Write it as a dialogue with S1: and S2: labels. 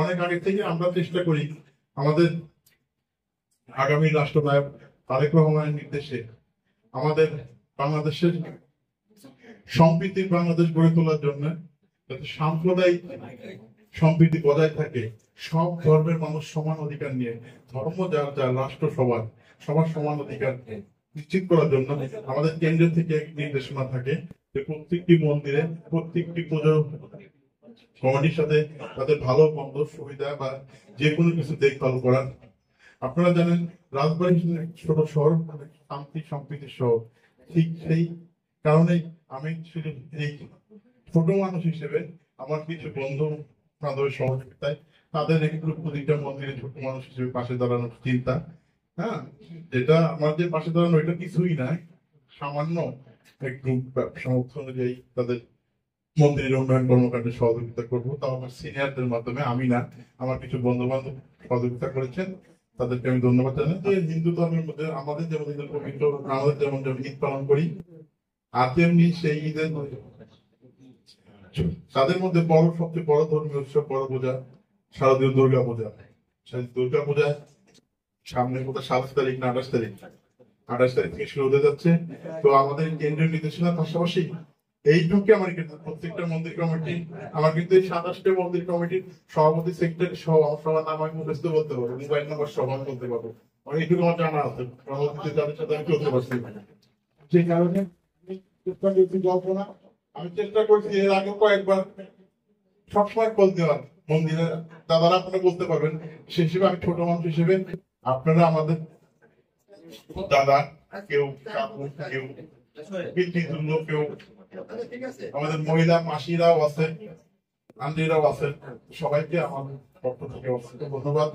S1: অনেক আগে থেকে আমরা চেষ্টা করি আমাদের আগামী রাষ্ট্রনায়ক তারেক রহমানের নির্দেশে আমাদের বাংলাদেশের সম্প্রীতির বাংলাদেশ গড়ে তোলার জন্য যাতে সাম্প্রদায়িক সম্প্রীতি বজায় থাকে, সব ধর্মের মানুষ সমান অধিকার নিয়ে, ধর্ম যার যার, রাষ্ট্র সবার, সবার সমান অধিকার নিশ্চিত করার জন্য আমাদের কেন্দ্র থেকে এক নির্দেশনা থাকে যে প্রত্যেকটি মন্দিরে, প্রত্যেকটি পুজো কমিটির সাথে তাদের ভালো মন্দ সুবিধা বা যে কোনো কিছু দেখভাল করার। আপনারা জানেন রাজবাড়ী ছোট শহর, শান্তি সম্প্রীতির শহর। ঠিক সেই কারণেই আমি শুধু এই ছোট মানুষ হিসেবে আমার কিছু বন্ধু বান্ধবের সহযোগিতায় তাদের একটু প্রতিটা মন্দিরে ছোট মানুষ হিসেবে পাশে দাঁড়ানোর চিন্তা। হ্যাঁ, যেটা আমাদের পাশে দাঁড়ানো এটা কিছুই না, সামান্য একটু সামর্থ্য অনুযায়ী তাদের মন্দিরের উন্নয়ন কর্মকাণ্ডে সহযোগিতা করবো, তাও আমার সিনিয়রদের মাধ্যমে, আমি না, আমার কিছু বন্ধু বান্ধব সহযোগিতা করেছেন, তাদেরকে আমি ধন্যবাদ জানাই। যে হিন্দু ধর্মের মধ্যে আমাদের যেমন ঈদের পবিত্র, আমাদের যেমন ঈদ পালন করি, আর তেমনি সেই ঈদের তাদের মধ্যে বড়, সবচেয়ে বড় ধর্মীয় উৎসব, বড় পূজা শারদীয় দুর্গা পূজা। সেই দুর্গা পূজায় সামনে কোথায় 7 তারিখ না 28 তারিখ, 28 তারিখ থেকে শুরু হতে যাচ্ছে। তো আমাদের কেন্দ্রীয় নির্দেশনার পাশাপাশি এইটুকু আমার কিন্তু প্রত্যেকটা মন্দির কমিটি, আমার কিন্তু এই 27টা মন্দির কমিটির সভাপতি, সেক্রেটারি সহ সবার নাম আমি মুখস্থ বলতে পারবো, মোবাইল নাম্বার সহ আমি বলতে পারবো, এইটুকু আমার জানা আছে, যাদের সাথে আমি চলতে পারছি। সেই কারণে আমি চেষ্টা করছি এর আগে কয়েকবার সবসময় কল দেওয়ার মন্দিরে, দাদারা আপনারা বলতে পারবেন, সে হিসেবে আমি ছোট মানুষ হিসেবে আপনারা আমাদের দাদা, কেউ কাকু, কেউ পিতৃতুল্য, কেউ আমাদের মহিলা মাসিরাও আছে, আন্টিরাও আছে, সবাইকে আমার পক্ষ থেকে ধন্যবাদ।